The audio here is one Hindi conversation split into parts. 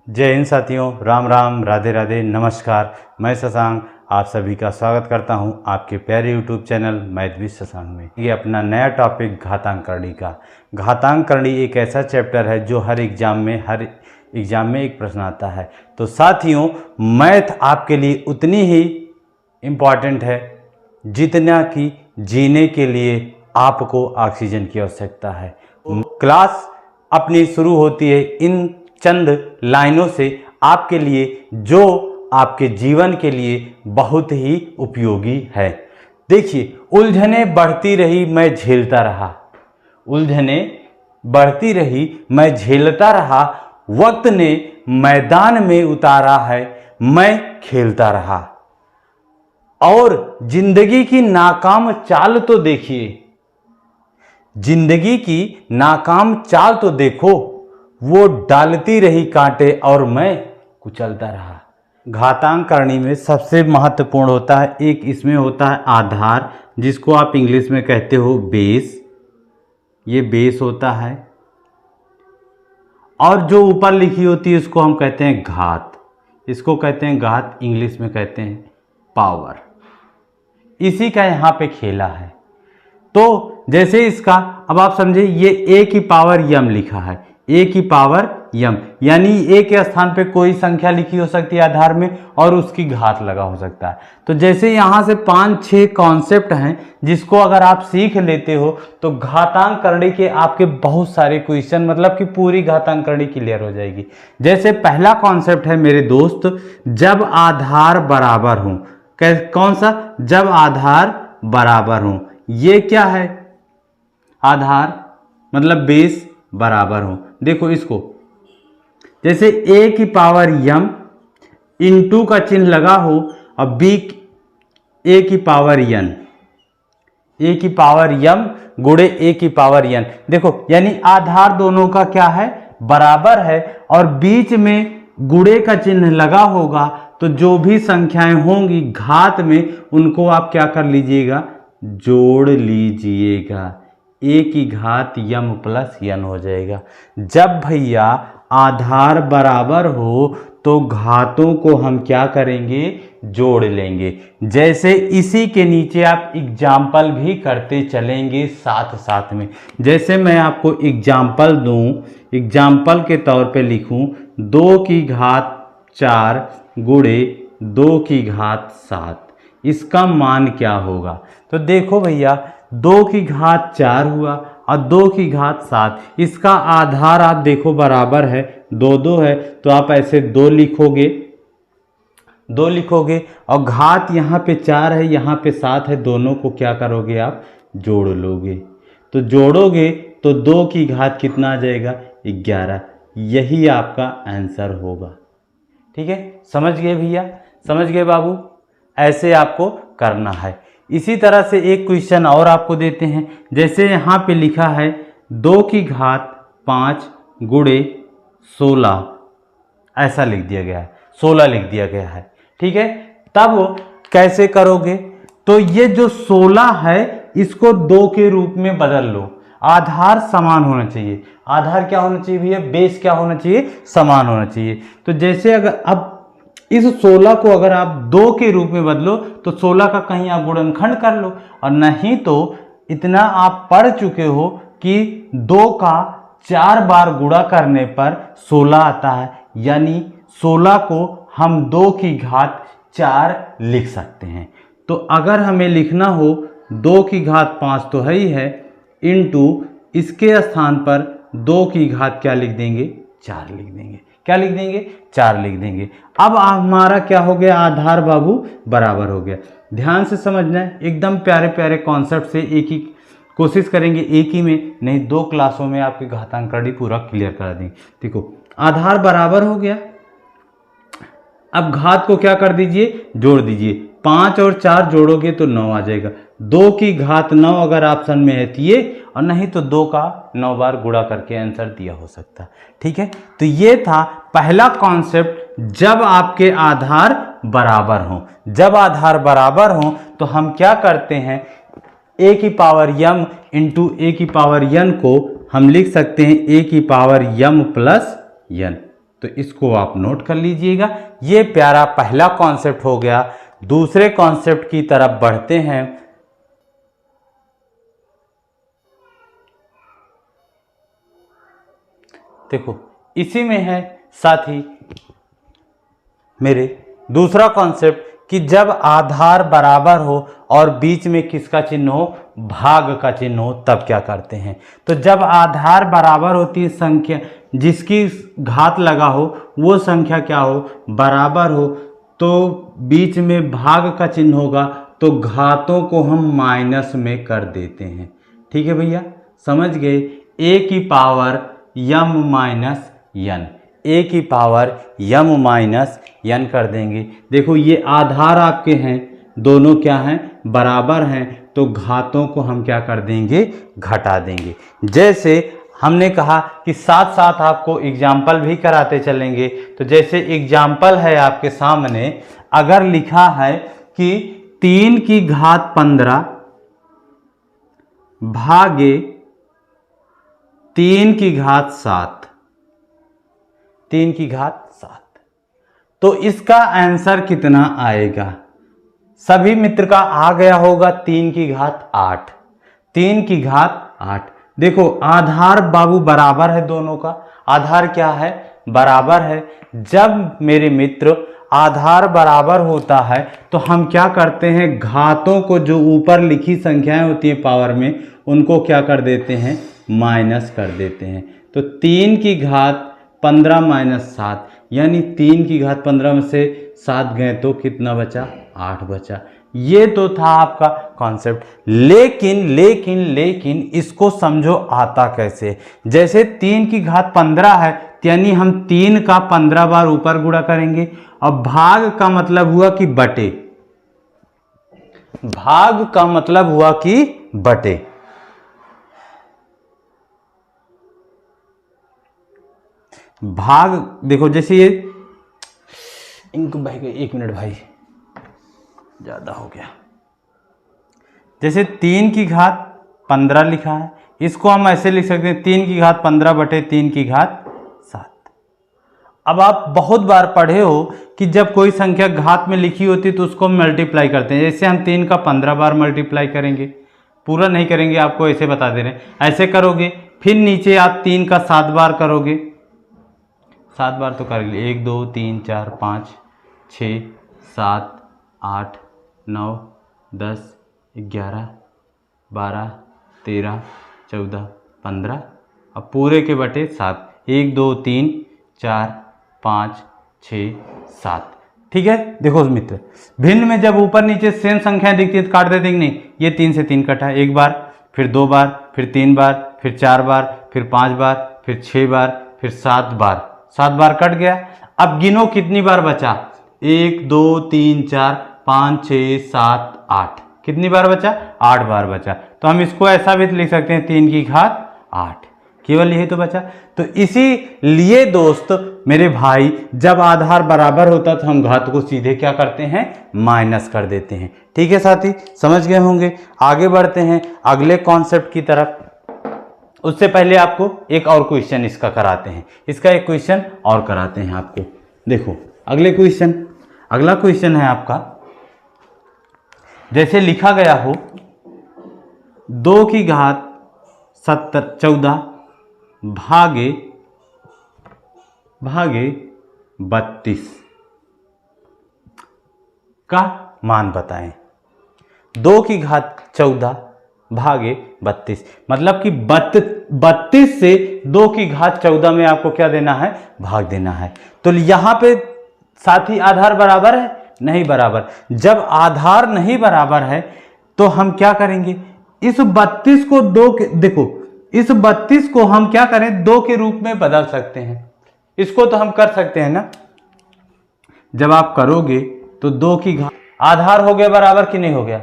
जय हिंद साथियों, राम राम, राधे राधे, नमस्कार। मैं शशांक आप सभी का स्वागत करता हूं आपके प्यारे YouTube channel math with Shashank में। ये अपना नया टॉपिक घातांकरणी का। घातांकरणी एक ऐसा चैप्टर है जो हर एग्जाम में एक प्रश्न आता है। तो साथियों, मैथ आपके लिए उतनी ही इम्पॉर्टेंट है जितना कि जीने के लिए आपको ऑक्सीजन की आवश्यकता है। क्लास अपनी शुरू होती है इन चंद लाइनों से आपके लिए, जो आपके जीवन के लिए बहुत ही उपयोगी है। देखिए, उलझनें बढ़ती रही मैं झेलता रहा, उलझनें बढ़ती रही मैं झेलता रहा, वक्त ने मैदान में उतारा है मैं खेलता रहा। और जिंदगी की नाकाम चाल तो देखिए, जिंदगी की नाकाम चाल तो देखो, वो डालती रही कांटे और मैं कुचलता रहा। घातांकरणी में सबसे महत्वपूर्ण होता है, एक इसमें होता है आधार, जिसको आप इंग्लिश में कहते हो बेस। ये बेस होता है। और जो ऊपर लिखी होती है उसको हम कहते हैं घात। इसको कहते हैं घात, इंग्लिश में कहते हैं पावर। इसी का यहाँ पे खेला है। तो जैसे इसका, अब आप समझे, ये a की पावर यम लिखा है, a की पावर यम, यानी a के स्थान पे कोई संख्या लिखी हो सकती है आधार में और उसकी घात लगा हो सकता है। तो जैसे यहाँ से 5-6 कॉन्सेप्ट हैं जिसको अगर आप सीख लेते हो तो घातांकरणी के आपके बहुत सारे क्वेश्चन, मतलब कि पूरी घातांकरणी क्लियर हो जाएगी। जैसे पहला कॉन्सेप्ट है मेरे दोस्त, जब आधार बराबर हो। कौन सा? जब आधार बराबर हो। ये क्या है? आधार मतलब बेस बराबर हो। देखो इसको, जैसे a की पावर यम इंटू का चिन्ह लगा हो और a की पावर यन, a की पावर यम गुणे a की पावर यन। देखो, यानी आधार दोनों का क्या है? बराबर है, और बीच में गुणे का चिन्ह लगा होगा तो जो भी संख्याएं होंगी घात में, उनको आप क्या कर लीजिएगा? जोड़ लीजिएगा। a की घात यम प्लस यन हो जाएगा। जब भैया आधार बराबर हो तो घातों को हम क्या करेंगे? जोड़ लेंगे। जैसे इसी के नीचे आप एग्जाम्पल भी करते चलेंगे साथ साथ में। जैसे मैं आपको एग्जाम्पल दूं, एग्जाम्पल के तौर पे लिखूं 2 की घात 4 गुणे 2 की घात 7, इसका मान क्या होगा? तो देखो भैया, 2 की घात 4 हुआ और 2 की घात 7, इसका आधार आप देखो बराबर है, 2 है, तो आप ऐसे 2 लिखोगे, 2 लिखोगे, और घात यहाँ पे 4 है, यहाँ पे 7 है, दोनों को क्या करोगे? आप जोड़ लोगे। तो जोड़ोगे तो 2 की घात कितना आ जाएगा? 11। यही आपका आंसर होगा। ठीक है, समझ गए भैया? समझ गए बाबू? ऐसे आपको करना है। इसी तरह से एक क्वेश्चन और आपको देते हैं। जैसे यहाँ पे लिखा है 2 की घात 5 गुणे 16, ऐसा लिख दिया गया है, 16 लिख दिया गया है। ठीक है, तब कैसे करोगे? तो ये जो 16 है इसको 2 के रूप में बदल लो। आधार समान होना चाहिए। आधार क्या होना चाहिए भैया? बेस क्या होना चाहिए? समान होना चाहिए। तो जैसे अगर अब इस 16 को अगर आप 2 के रूप में बदलो तो 16 का कहीं आप गुणनखंड कर लो, और नहीं तो इतना आप पढ़ चुके हो कि 2 का 4 बार गुणा करने पर 16 आता है, यानी 16 को हम 2 की घात 4 लिख सकते हैं। तो अगर हमें लिखना हो 2 की घात 5 तो है ही है, इंटू इसके स्थान पर 2 की घात क्या लिख देंगे? 4 लिख देंगे। क्या लिख देंगे? 4 लिख देंगे। अब हमारा क्या हो गया? आधार बाबू बराबर हो गया। ध्यान से समझना है, एकदम प्यारे प्यारे कॉन्सेप्ट से एक ही कोशिश करेंगे, एक ही में नहीं 2 क्लासों में आपकी घातांकरणी पूरा क्लियर करा देंगे। देखो, आधार बराबर हो गया, अब घात को क्या कर दीजिए? जोड़ दीजिए। 5 और 4 जोड़ोगे तो 9 आ जाएगा। 2 की घात 9 अगर ऑप्शन में है तो ये, और नहीं तो 2 का 9 बार गुणा करके आंसर दिया हो सकता है। ठीक है, तो ये था पहला कॉन्सेप्ट, जब आपके आधार बराबर हो। जब आधार बराबर हो तो हम क्या करते हैं? a की पावर यम इंटू a की पावर यन को हम लिख सकते हैं a की पावर यम प्लस यन। तो इसको आप नोट कर लीजिएगा। ये प्यारा पहला कॉन्सेप्ट हो गया। दूसरे कॉन्सेप्ट की तरफ बढ़ते हैं। देखो इसी में है साथ ही मेरे दूसरा कॉन्सेप्ट कि जब आधार बराबर हो और बीच में किसका चिन्ह हो, भाग का चिन्ह हो, तब क्या करते हैं। तो जब आधार बराबर होती है, संख्या जिसकी घात लगा हो वो संख्या क्या हो, बराबर हो, तो बीच में भाग का चिन्ह होगा, तो घातों को हम माइनस में कर देते हैं। ठीक है भैया, समझ गए। a की power m minus n, a की पावर m माइनस n कर देंगे। देखो ये आधार आपके हैं, दोनों क्या हैं, बराबर हैं, तो घातों को हम क्या कर देंगे, घटा देंगे। जैसे हमने कहा कि साथ साथ आपको एग्जाम्पल भी कराते चलेंगे। तो जैसे एग्जाम्पल है आपके सामने, अगर लिखा है कि 3 की घात 15 भागे 3 की घात 7, 3 की घात 7, तो इसका आंसर कितना आएगा। सभी मित्र का आ गया होगा 3 की घात 8, 3 की घात 8। देखो आधार बाबू बराबर है, दोनों का आधार क्या है, बराबर है। जब मेरे मित्र आधार बराबर होता है तो हम क्या करते हैं, घातों को जो ऊपर लिखी संख्याएं होती हैं पावर में, उनको क्या कर देते हैं, माइनस कर देते हैं। तो 3 की घात 15 माइनस 7, यानी 3 की घात 15 में से 7 गए तो कितना बचा, 8 बचा। ये तो था आपका कॉन्सेप्ट। लेकिन लेकिन लेकिन इसको समझो आता कैसे। जैसे 3 की घात 15 है, यानी हम 3 का 15 बार ऊपर गुणा करेंगे। और भाग का मतलब हुआ कि बटे, भाग का मतलब हुआ कि बटे। भाग देखो, जैसे ये इंक बह गई, 1 मिनट भाई, ज्यादा हो गया। जैसे 3 की घात 15 लिखा है, इसको हम ऐसे लिख सकते हैं 3 की घात 15 बटे 3 की घात 7। अब आप बहुत बार पढ़े हो कि जब कोई संख्या घात में लिखी होती है तो उसको हम मल्टीप्लाई करते हैं। जैसे हम 3 का 15 बार मल्टीप्लाई करेंगे, पूरा नहीं करेंगे, आपको ऐसे बता दे रहे हैं। ऐसे करोगे, फिर नीचे आप 3 का 7 बार करोगे, 7 बार तो कर लिए, 1 2 3 4 5 6 7 8 9 10 11 12 13 14 15, अब पूरे के बटे 7, 1 2 3 4 5 6 7। ठीक है। देखो मित्र, भिन्न में जब ऊपर नीचे सेम संख्याएं दिखती है तो काट देते कि नहीं। ये 3 से 3 कटा, एक बार, फिर 2 बार, फिर 3 बार, फिर 4 बार, फिर 5 बार, फिर 6 बार, फिर 7 बार, 7 बार कट गया। अब गिनो कितनी बार बचा, 1 2 3 4 5 6 7 8, कितनी बार बचा, 8 बार बचा। तो हम इसको ऐसा भी लिख सकते हैं 3 की घात 8, केवल यही तो बचा। तो इसीलिए दोस्त मेरे भाई, जब आधार बराबर होता तो हम घात को सीधे क्या करते हैं, माइनस कर देते हैं। ठीक है साथी, समझ गए होंगे। आगे बढ़ते हैं अगले कॉन्सेप्ट की तरफ। उससे पहले आपको एक और क्वेश्चन इसका कराते हैं, इसका एक क्वेश्चन और कराते हैं आपको। देखो अगले क्वेश्चन, अगला क्वेश्चन है आपका, जैसे लिखा गया हो 2 की घात 14 भागे 32 का मान बताएं। 2 की घात 14 भागे 32, मतलब कि 32 से 2 की घात 14 में आपको क्या देना है, भाग देना है। तो यहां पे साथी आधार बराबर है, नहीं बराबर। जब आधार नहीं बराबर है तो हम क्या करेंगे, इस 32 को 2 के, देखो इस 32 को हम क्या करें, 2 के रूप में बदल सकते हैं। इसको तो हम कर सकते हैं ना। जब आप करोगे तो 2 की घात, आधार हो गया बराबर कि नहीं हो गया,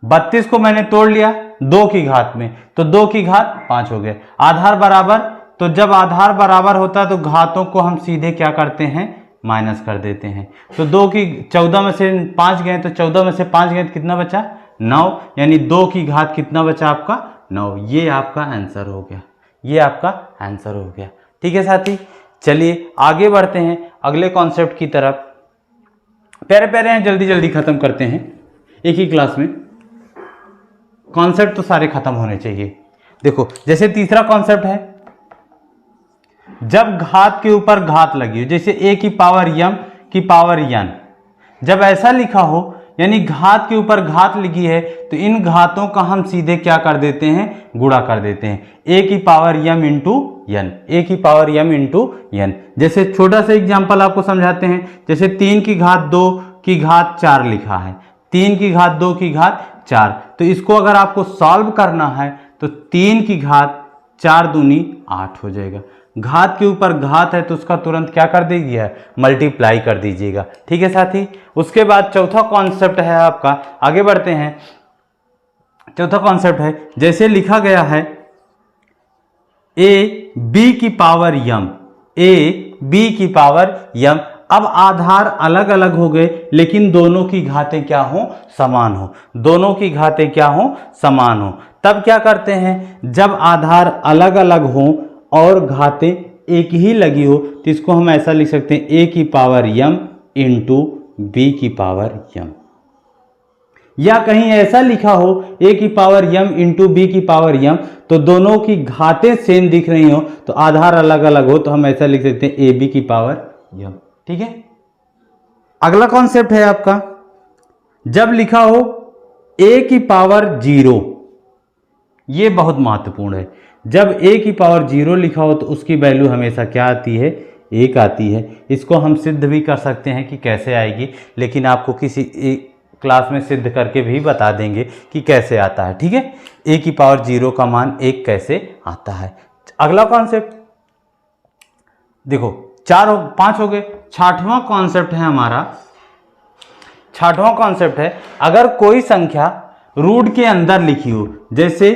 32 को मैंने तोड़ लिया 2 की घात में, तो 2 की घात 5 हो गया। आधार बराबर, तो जब आधार बराबर होता है तो घातों को हम सीधे क्या करते हैं, माइनस कर देते हैं। तो 2 की 14 में से 5 गए, तो 14 में से 5 गए तो कितना बचा, 9, यानी 2 की घात कितना बचा आपका, 9। ये आपका आंसर हो गया, ये आपका आंसर हो गया। ठीक है साथी, चलिए आगे बढ़ते हैं अगले कॉन्सेप्ट की तरफ। प्यारे प्यारे हैं, जल्दी जल्दी खत्म करते हैं एक ही क्लास में, कॉन्सेप्ट तो सारे खत्म होने चाहिए। देखो जैसे तीसरा कॉन्सेप्ट है, जब घात के ऊपर घात लगी हो, जैसे a की पावर m की पावर n, जब ऐसा लिखा हो यानी घात के ऊपर घात लिखी है तो इन घातों का हम सीधे क्या कर देते हैं, गुणा कर देते हैं, a की power m into n, a की पावर m इंटू n। जैसे छोटा सा एग्जांपल आपको समझाते हैं, जैसे 3 की घात 2 की घात 4 लिखा है, 3 की घात 2 की घात 4, तो इसको अगर आपको सॉल्व करना है तो 3 की घात 4 दूनी 8 हो जाएगा। घात के ऊपर घात है तो उसका तुरंत क्या कर दीजिए, मल्टीप्लाई कर दीजिएगा। ठीक है साथी। उसके बाद चौथा कॉन्सेप्ट है आपका, आगे बढ़ते हैं। चौथा कॉन्सेप्ट है, जैसे लिखा गया है a b की पावर m, a b की पावर m। अब आधार अलग अलग हो गए लेकिन दोनों की घातें क्या हो, समान हो, दोनों की घातें क्या हो, समान हो। तब क्या करते हैं, जब आधार अलग अलग हो और घातें एक ही लगी हो तो इसको हम ऐसा लिख सकते हैं, a की पावर m इंटू b की पावर m। या कहीं ऐसा लिखा हो a की पावर m इंटू b की पावर m, तो दोनों की घातें सेम दिख रही हो तो आधार अलग अलग हो तो हम ऐसा लिख सकते हैं ab की पावर m। ठीक है। अगला कॉन्सेप्ट है आपका, जब लिखा हो a की पावर 0, ये बहुत महत्वपूर्ण है। जब a की पावर 0 लिखा हो तो उसकी वैल्यू हमेशा क्या आती है, 1 आती है। इसको हम सिद्ध भी कर सकते हैं कि कैसे आएगी, लेकिन आपको किसी क्लास में सिद्ध करके भी बता देंगे कि कैसे आता है। ठीक है, a की पावर 0 का मान 1 कैसे आता है। अगला कॉन्सेप्ट देखो, 5 हो गए। छठवां कॉन्सेप्ट है हमारा, छठवां कॉन्सेप्ट है, अगर कोई संख्या रूट के अंदर लिखी हो, जैसे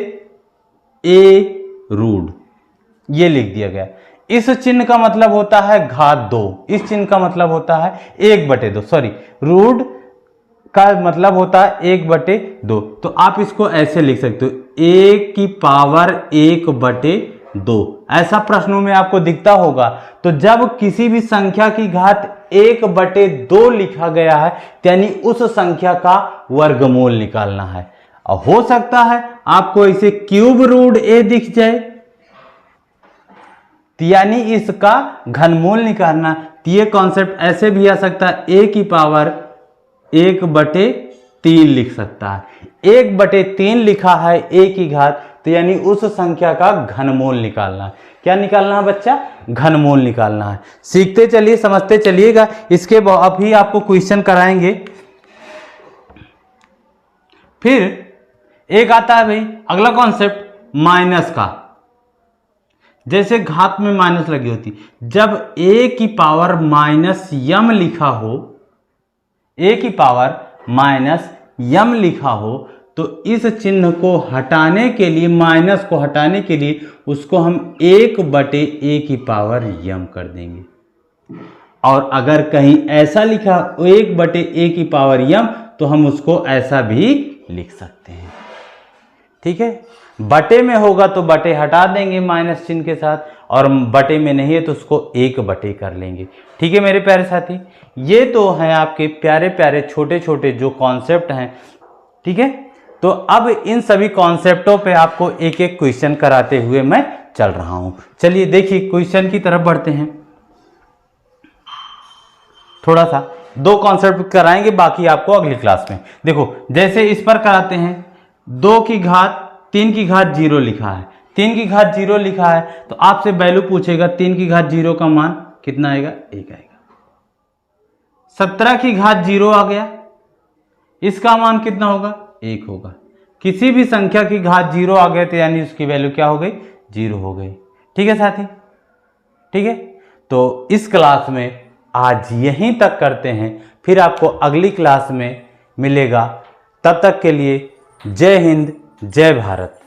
a रूट, ये लिख दिया गया, इस चिन्ह का मतलब होता है घात 2, इस चिन्ह का मतलब होता है 1/2, सॉरी रूट का मतलब होता है 1/2। तो आप इसको ऐसे लिख सकते हो, a की पावर 1/2। ऐसा प्रश्नों में आपको दिखता होगा। तो जब किसी भी संख्या की घात 1/2 लिखा गया है यानी उस संख्या का वर्गमूल निकालना है। और हो सकता है आपको इसे क्यूब रूट a दिख जाए, यानी इसका घनमूल निकालना। तो ये कॉन्सेप्ट ऐसे भी आ सकता है, a की पावर 1/3 लिख सकता है। 1/3 लिखा है a की घात, तो यानी उस संख्या का घनमूल निकालना है। क्या निकालना है बच्चा, घनमूल निकालना है। सीखते चलिए, समझते चलिएगा। इसके अभी आपको क्वेश्चन कराएंगे। फिर एक आता है भाई अगला कॉन्सेप्ट माइनस का। जैसे घात में माइनस लगी होती, जब a की पावर -m लिखा हो, a की पावर -m लिखा हो, तो इस चिन्ह को हटाने के लिए, माइनस को हटाने के लिए उसको हम 1/a की पावर m कर देंगे। और अगर कहीं ऐसा लिखा 1/a की पावर m, तो हम उसको ऐसा भी लिख सकते हैं। ठीक है, बटे में होगा तो बटे हटा देंगे माइनस चिन्ह के साथ, और बटे में नहीं है तो उसको 1/, कर लेंगे। ठीक है मेरे प्यारे साथी, ये तो हैं आपके प्यारे प्यारे छोटे छोटे जो कॉन्सेप्ट हैं। ठीक है, तो अब इन सभी कॉन्सेप्टों पे आपको एक एक क्वेश्चन कराते हुए मैं चल रहा हूं। चलिए देखिए क्वेश्चन की तरफ बढ़ते हैं। थोड़ा सा 2 कॉन्सेप्ट कराएंगे, बाकी आपको अगली क्लास में। देखो जैसे इस पर कराते हैं, 2 की घात 3 की घात 0 लिखा है, 3 की घात 0 लिखा है, तो आपसे वैल्यू पूछेगा 3 की घात 0 का मान कितना आएगा, 1 आएगा। 17 की घात 0 आ गया, इसका मान कितना होगा, 1 होगा। किसी भी संख्या की घात 0 आ गए तो यानी उसकी वैल्यू क्या हो गई, 0 हो गई। ठीक है साथी, ठीक है। तो इस क्लास में आज यहीं तक करते हैं, फिर आपको अगली क्लास में मिलेगा। तब तक के लिए जय हिंद, जय भारत।